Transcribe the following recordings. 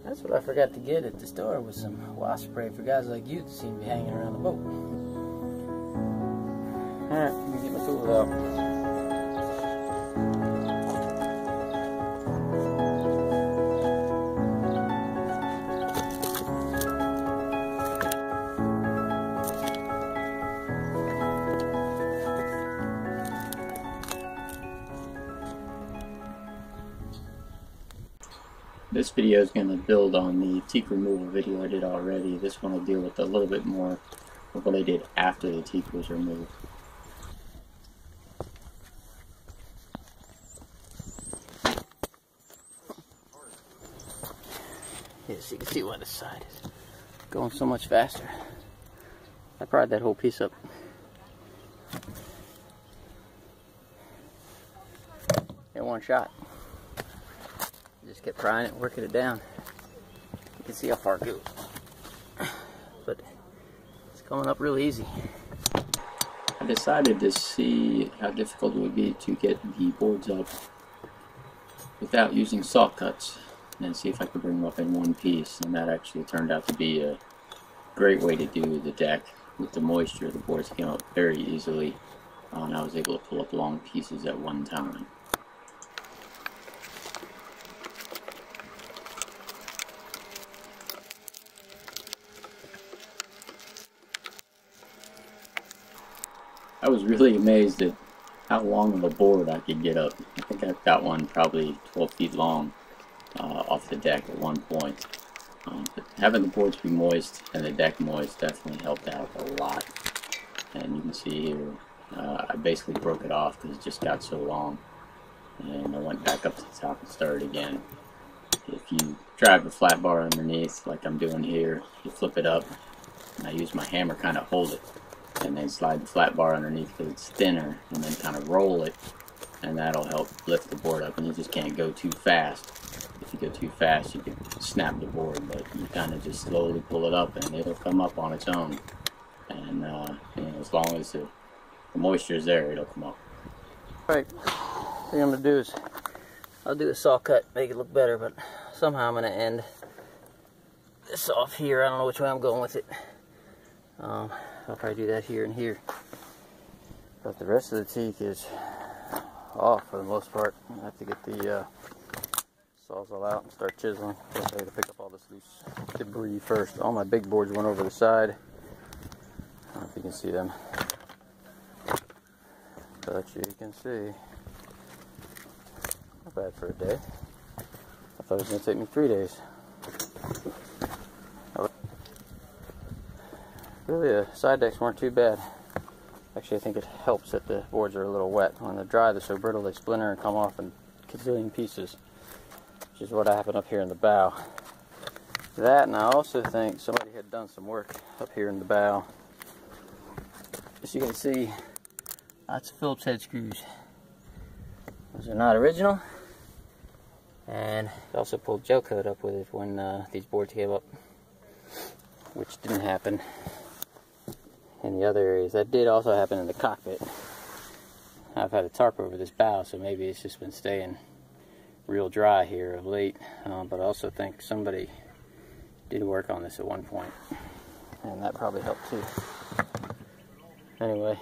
That's what I forgot to get at the store, was some wasp spray for guys like you that seem to be hanging around the boat. Alright, let me get my tools out. This video is going to build on the teak removal video I did already. This one will deal with a little bit more of what I did after the teak was removed. Yes, you can see why the side is going so much faster. I pried that whole piece up. In one shot. Just kept prying it, working it down. You can see how far it goes. But it's coming up real easy. I decided to see how difficult it would be to get the boards up without using saw cuts, and see if I could bring them up in one piece. And that actually turned out to be a great way to do the deck. With the moisture, the boards came up very easily, and I was able to pull up long pieces at one time. I was really amazed at how long of a board I could get up. I think I've got one probably 12 feet long off the deck at one point. But having the boards be moist and the deck moist definitely helped out a lot. And you can see here, I basically broke it off because it just got so long. And I went back up to the top and started again. If you drive a flat bar underneath, like I'm doing here, you flip it up, and I use my hammer kind of hold it, and then slide the flat bar underneath because it's thinner, and then kind of roll it, and that'll help lift the board up. And you just can't go too fast. If you go too fast, you can snap the board, but you kind of just slowly pull it up and it'll come up on its own. And you know, as long as the moisture is there, it'll come up. Right, what I'm going to do is I'll do a saw cut, make it look better, but somehow I'm going to end this off here. I don't know which way I'm going with it. I'll probably do that here and here. But the rest of the teak is off for the most part. I have to get the sawzall out and start chiseling. I got to pick up all this loose debris first. All my big boards went over the side. I don't know if you can see them. But you can see. Not bad for a day. I thought it was going to take me 3 days. Really, the side decks weren't too bad. Actually, I think it helps that the boards are a little wet. When they're dry, they're so brittle they splinter and come off in gazillion pieces, which is what happened up here in the bow. That, and I also think somebody had done some work up here in the bow. As you can see, lots of Phillips head screws. Those are not original, and I also pulled gel coat up with it when these boards came up, which didn't happen in the other areas. That did also happen in the cockpit. I've had a tarp over this bow, so maybe it's just been staying real dry here of late. But I also think somebody did work on this at one point, and that probably helped too. Anyway,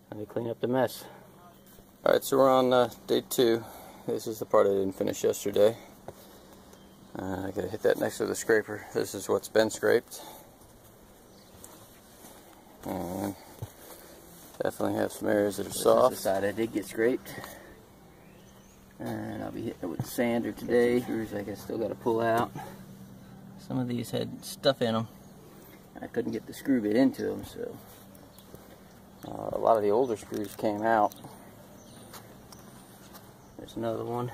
let me clean up the mess. Alright, so we're on day 2. This is the part I didn't finish yesterday. I gotta hit that next to the scraper. This is what's been scraped. And definitely have some areas that are soft. This is the side I did get scraped. And I'll be hitting it with the sander today. Screws I still gotta pull out. Some of these had stuff in them. I couldn't get the screw bit into them, so a lot of the older screws came out. There's another one.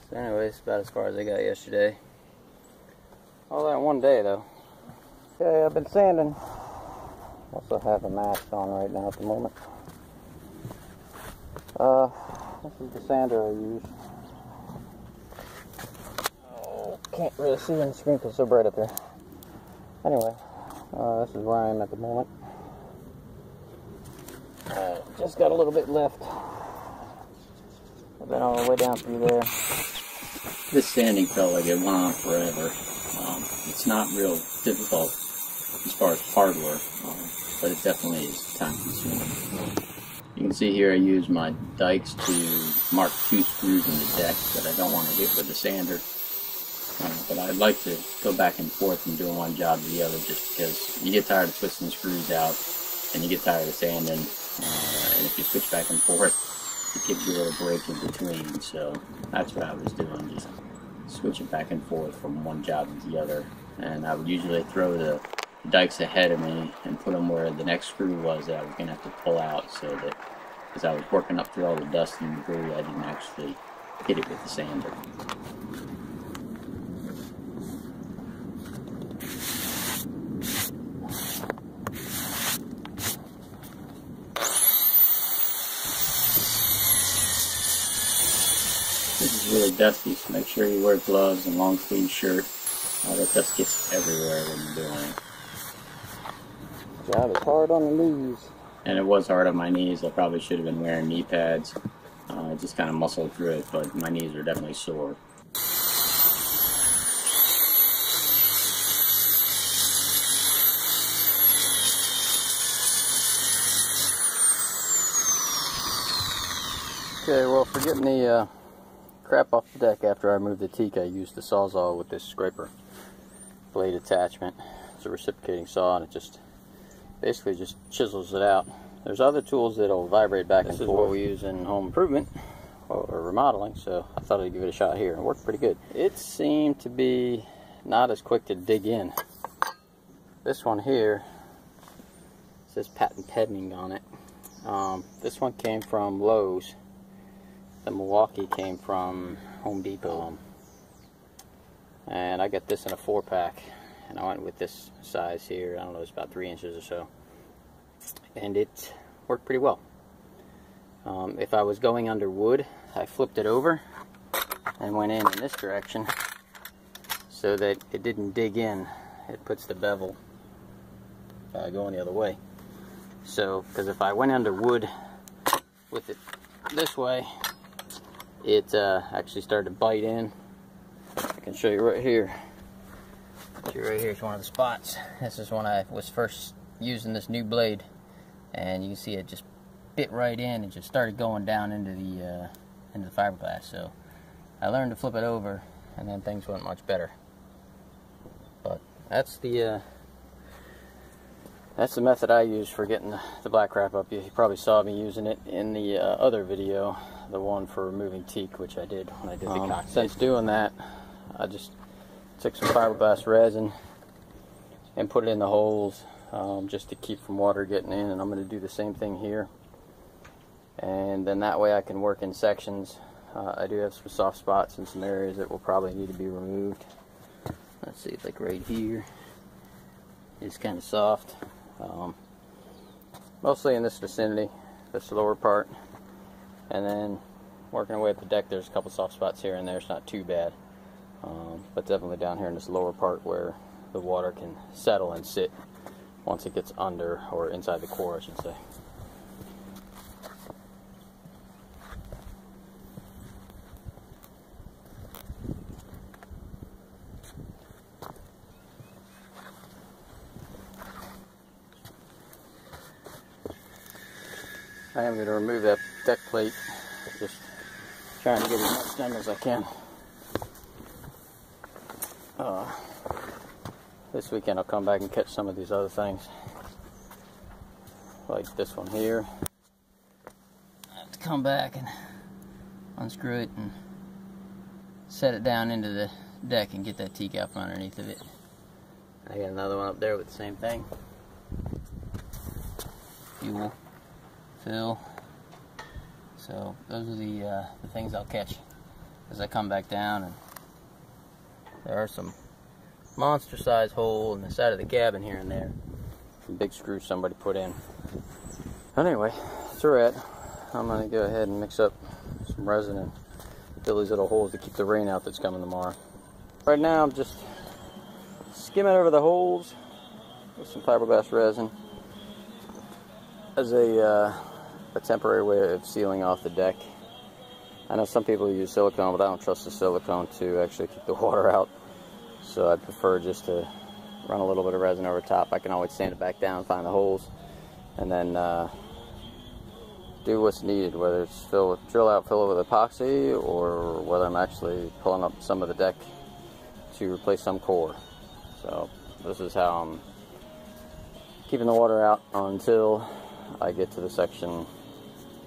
So anyway, it's about as far as I got yesterday. All that in one day though. Okay, I've been sanding. Also have a mask on right now at the moment. This is the sander I use. Oh, can't really see when the screen feels so bright up here. Anyway, this is where I am at the moment. Just got a little bit left. I've been all the way down through there. This sanding felt like it went on forever. It's not real difficult as far as hard work, but it definitely is time consuming. You can see here I use my dikes to mark 2 screws in the deck that I don't want to hit with the sander. But I'd like to go back and forth from doing one job to the other, just because you get tired of twisting screws out and you get tired of sanding, and if you switch back and forth, it gives you a little break in between. So that's what I was doing, just switching back and forth from one job to the other. And I would usually throw the dikes ahead of me and put them where the next screw was that I was going to have to pull out, so that as I was working up through all the dust and debris, I didn't actually hit it with the sander. This is really dusty, so make sure you wear gloves and long sleeve shirt. That dust gets everywhere when you're doing it. Job is hard on the knees. And it was hard on my knees. I probably should have been wearing knee pads. I just kind of muscled through it, but my knees are definitely sore. Okay, well, for getting the crap off the deck after I removed the teak, I used the Sawzall with this scraper blade attachment. It's a reciprocating saw, and it just basically just chisels it out. There's other tools that'll vibrate back and forth. This is what we use in home improvement or remodeling, so I thought I'd give it a shot here. It worked pretty good. It seemed to be not as quick to dig in. This one here says patent pending on it. This one came from Lowe's. The Milwaukee came from Home Depot. And I got this in a 4-pack, and I went with this size here. I don't know, it's about 3 inches or so, and it worked pretty well. If I was going under wood, I flipped it over and went in this direction so that it didn't dig in. It puts the bevel going the other way. So, because if I went under wood with it this way, it actually started to bite in. I can show you right here. Right here is one of the spots. This is when I was first using this new blade, and you can see it just bit right in and just started going down into the fiberglass. So I learned to flip it over, and then things went much better. But that's the method I use for getting the black crap up. You probably saw me using it in the other video, the one for removing teak, which I did when I did the cockpit. Since doing that, I just took some fiberglass resin and put it in the holes, just to keep from water getting in, and I'm going to do the same thing here. And then that way I can work in sections. I do have some soft spots in some areas that will probably need to be removed. Let's see, like right here, it's kind of soft. Mostly in this vicinity, this lower part, and then working away at the deck, there's a couple soft spots here and there. It's not too bad, but definitely down here in this lower part where the water can settle and sit once it gets under, or inside the core, I should say. I am going to remove that deck plate, just trying to get as much done as I can. This weekend I'll come back and catch some of these other things, like this one here. I have to come back and unscrew it and set it down into the deck and get that teak out from underneath of it. I got another one up there with the same thing. Fuel. Fill. So those are the things I'll catch as I come back down. And there are some monster size hole in the side of the cabin here and there. Some big screws somebody put in. Anyway, that's where we're at. I'm going to go ahead and mix up some resin and fill these little holes to keep the rain out that's coming tomorrow. Right now I'm just skimming over the holes with some fiberglass resin as a temporary way of sealing off the deck. I know some people use silicone, but I don't trust the silicone to actually keep the water out. So I prefer just to run a little bit of resin over top. I can always sand it back down, find the holes, and then do what's needed, whether it's drill it with epoxy, or whether I'm actually pulling up some of the deck to replace some core. So this is how I'm keeping the water out until I get to the section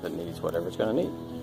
that needs whatever it's going to need.